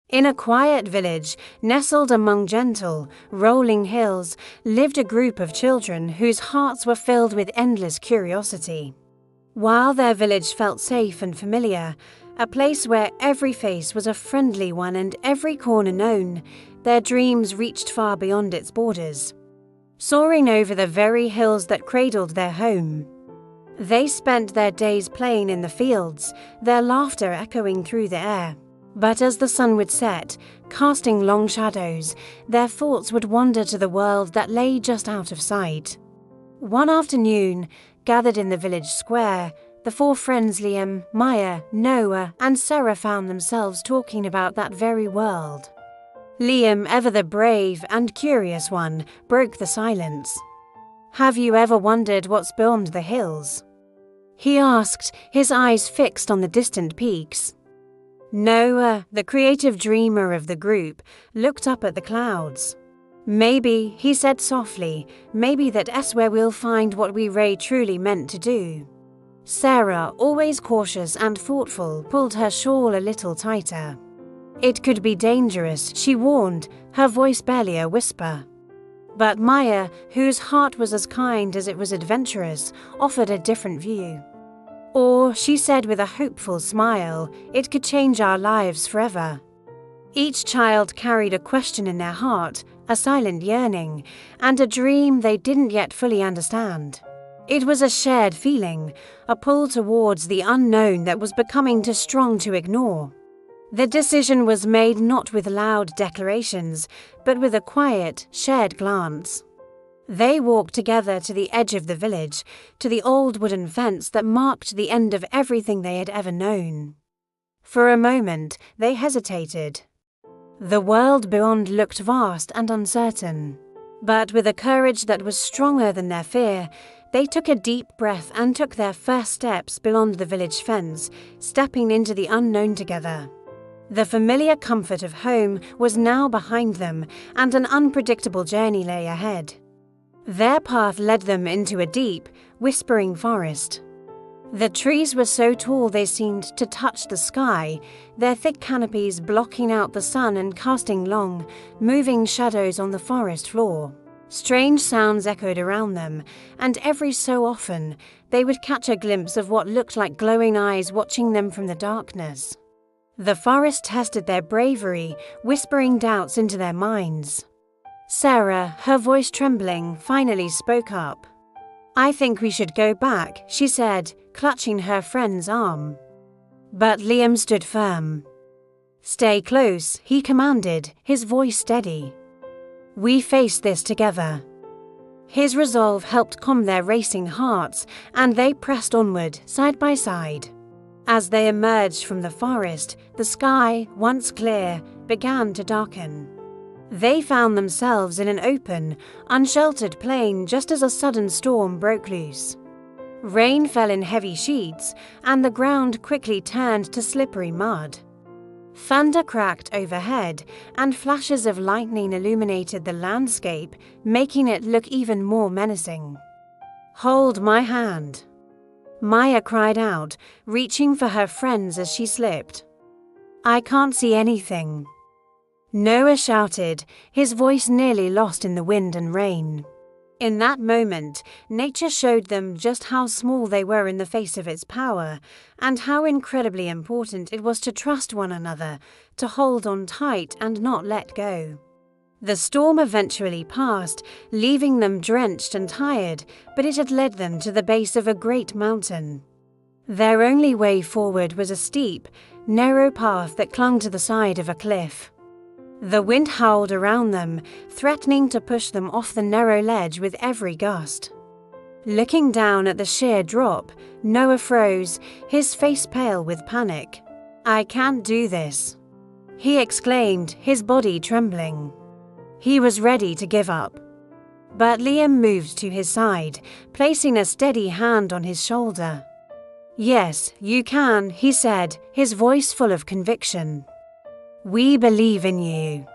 In a quiet village, nestled among gentle, rolling hills, lived a group of children whose hearts were filled with endless curiosity. While their village felt safe and familiar, a place where every face was a friendly one and every corner known, their dreams reached far beyond its borders. Soaring over the very hills that cradled their home, they spent their days playing in the fields, their laughter echoing through the air. But as the sun would set, casting long shadows, their thoughts would wander to the world that lay just out of sight. One afternoon, gathered in the village square, the four friends Liam, Maya, Noah, and Sarah found themselves talking about that very world. Liam, ever the brave and curious one, broke the silence. "Have you ever wondered what's beyond the hills?" he asked, his eyes fixed on the distant peaks. Noah, the creative dreamer of the group, looked up at the clouds. "Maybe," he said softly, "maybe that's where we'll find what we truly meant to do." Sarah, always cautious and thoughtful, pulled her shawl a little tighter. "It could be dangerous," she warned, her voice barely a whisper. But Maya, whose heart was as kind as it was adventurous, offered a different view. "Or," she said with a hopeful smile, "it could change our lives forever." Each child carried a question in their heart, a silent yearning, and a dream they didn't yet fully understand. It was a shared feeling, a pull towards the unknown that was becoming too strong to ignore. The decision was made not with loud declarations, but with a quiet, shared glance. They walked together to the edge of the village, to the old wooden fence that marked the end of everything they had ever known. For a moment, they hesitated. The world beyond looked vast and uncertain, but with a courage that was stronger than their fear, they took a deep breath and took their first steps beyond the village fence, stepping into the unknown together. The familiar comfort of home was now behind them, and an unpredictable journey lay ahead. Their path led them into a deep, whispering forest. The trees were so tall they seemed to touch the sky, their thick canopies blocking out the sun and casting long, moving shadows on the forest floor. Strange sounds echoed around them, and every so often they would catch a glimpse of what looked like glowing eyes watching them from the darkness. The forest tested their bravery, whispering doubts into their minds. Sarah, her voice trembling, finally spoke up. "I think we should go back," she said, clutching her friend's arm. But Liam stood firm. "Stay close," he commanded, his voice steady. "We face this together." His resolve helped calm their racing hearts, and they pressed onward, side by side. As they emerged from the forest, the sky, once clear, began to darken. They found themselves in an open, unsheltered plain just as a sudden storm broke loose. Rain fell in heavy sheets, and the ground quickly turned to slippery mud. Thunder cracked overhead, and flashes of lightning illuminated the landscape, making it look even more menacing. "Hold my hand," Maya cried out, reaching for her friends as she slipped. "I can't see anything," Noah shouted, his voice nearly lost in the wind and rain. In that moment, nature showed them just how small they were in the face of its power, and how incredibly important it was to trust one another, to hold on tight and not let go. The storm eventually passed, leaving them drenched and tired, but it had led them to the base of a great mountain. Their only way forward was a steep, narrow path that clung to the side of a cliff. The wind howled around them, threatening to push them off the narrow ledge with every gust. Looking down at the sheer drop, Noah froze, his face pale with panic. "I can't do this," he exclaimed, his body trembling. He was ready to give up. But Liam moved to his side, placing a steady hand on his shoulder. "Yes, you can," he said, his voice full of conviction. "We believe in you."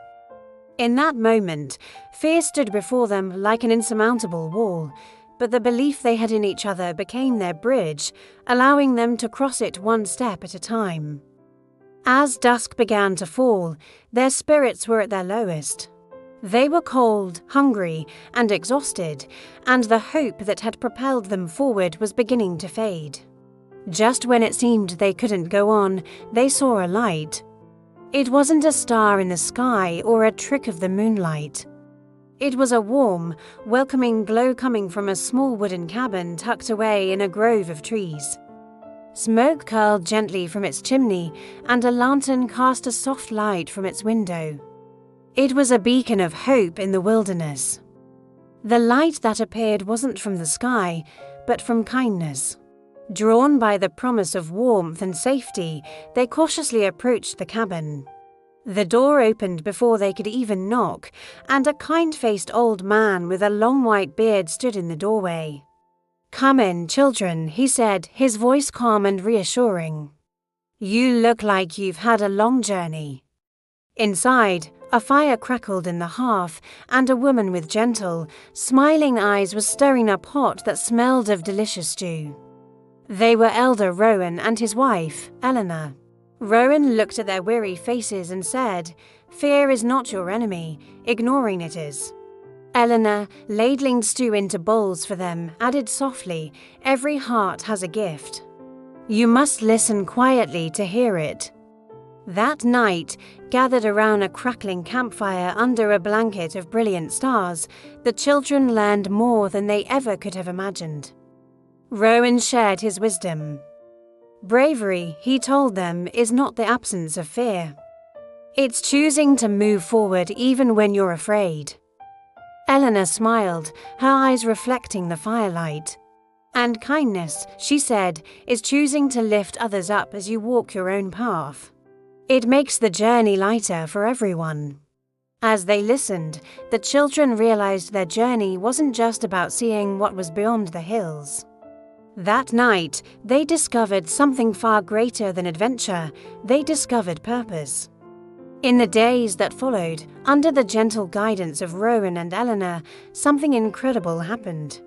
In that moment, fear stood before them like an insurmountable wall, but the belief they had in each other became their bridge, allowing them to cross it one step at a time. As dusk began to fall, their spirits were at their lowest. They were cold, hungry, and exhausted, and the hope that had propelled them forward was beginning to fade. Just when it seemed they couldn't go on, they saw a light. It wasn't a star in the sky or a trick of the moonlight. It was a warm, welcoming glow coming from a small wooden cabin tucked away in a grove of trees. Smoke curled gently from its chimney, and a lantern cast a soft light from its window. It was a beacon of hope in the wilderness. The light that appeared wasn't from the sky, but from kindness. Drawn by the promise of warmth and safety, they cautiously approached the cabin. The door opened before they could even knock, and a kind-faced old man with a long white beard stood in the doorway. "Come in, children," he said, his voice calm and reassuring. "You look like you've had a long journey." Inside, a fire crackled in the hearth, and a woman with gentle, smiling eyes was stirring a pot that smelled of delicious stew. They were Elder Rowan and his wife, Eleanor. Rowan looked at their weary faces and said, "Fear is not your enemy, ignoring it is." Eleanor, ladling stew into bowls for them, added softly, "Every heart has a gift. You must listen quietly to hear it." That night, gathered around a crackling campfire under a blanket of brilliant stars, the children learned more than they ever could have imagined. Rowan shared his wisdom. Bravery, he told them, is not the absence of fear. It's choosing to move forward even when you're afraid. Eleanor smiled, her eyes reflecting the firelight. And kindness, she said, is choosing to lift others up as you walk your own path. It makes the journey lighter for everyone. As they listened, the children realized their journey wasn't just about seeing what was beyond the hills. That night, they discovered something far greater than adventure. They discovered purpose. In the days that followed, under the gentle guidance of Rowan and Eleanor, something incredible happened.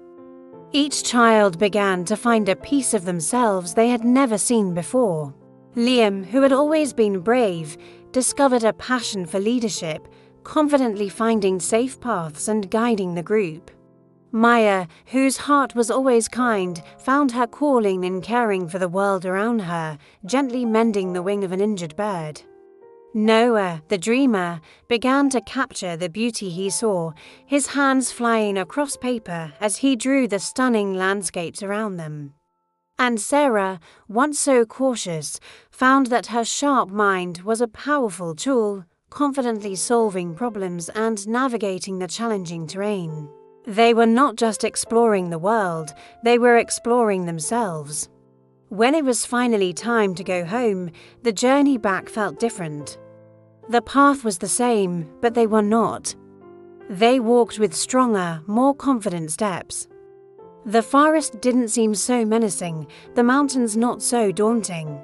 Each child began to find a piece of themselves they had never seen before. Liam, who had always been brave, discovered a passion for leadership, confidently finding safe paths and guiding the group. Maya, whose heart was always kind, found her calling in caring for the world around her, gently mending the wing of an injured bird. Noah, the dreamer, began to capture the beauty he saw, his hands flying across paper as he drew the stunning landscapes around them. And Sarah, once so cautious, found that her sharp mind was a powerful tool, confidently solving problems and navigating the challenging terrain. They were not just exploring the world, they were exploring themselves. When it was finally time to go home, the journey back felt different. The path was the same, but they were not. They walked with stronger, more confident steps. The forest didn't seem so menacing, the mountains not so daunting.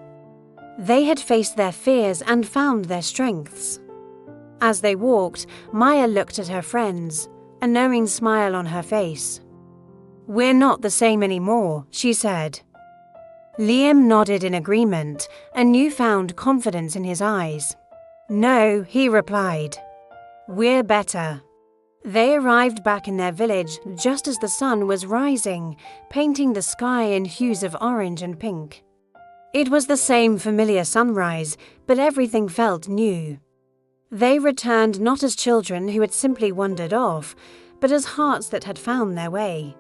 They had faced their fears and found their strengths. As they walked, Maya looked at her friends, a knowing smile on her face. "We're not the same anymore," she said. Liam nodded in agreement, a newfound confidence in his eyes. "No," he replied. "We're better." They arrived back in their village just as the sun was rising, painting the sky in hues of orange and pink. It was the same familiar sunrise, but everything felt new. They returned not as children who had simply wandered off, but as hearts that had found their way.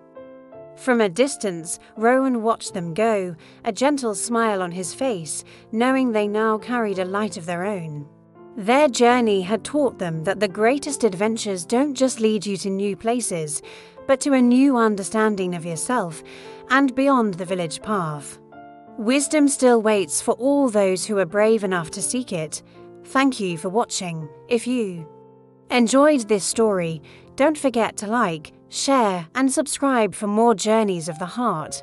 From a distance, Rowan watched them go, a gentle smile on his face, knowing they now carried a light of their own. Their journey had taught them that the greatest adventures don't just lead you to new places, but to a new understanding of yourself and beyond the village path. Wisdom still waits for all those who are brave enough to seek it. Thank you for watching. If you enjoyed this story, don't forget to like, share, and subscribe for more journeys of the heart.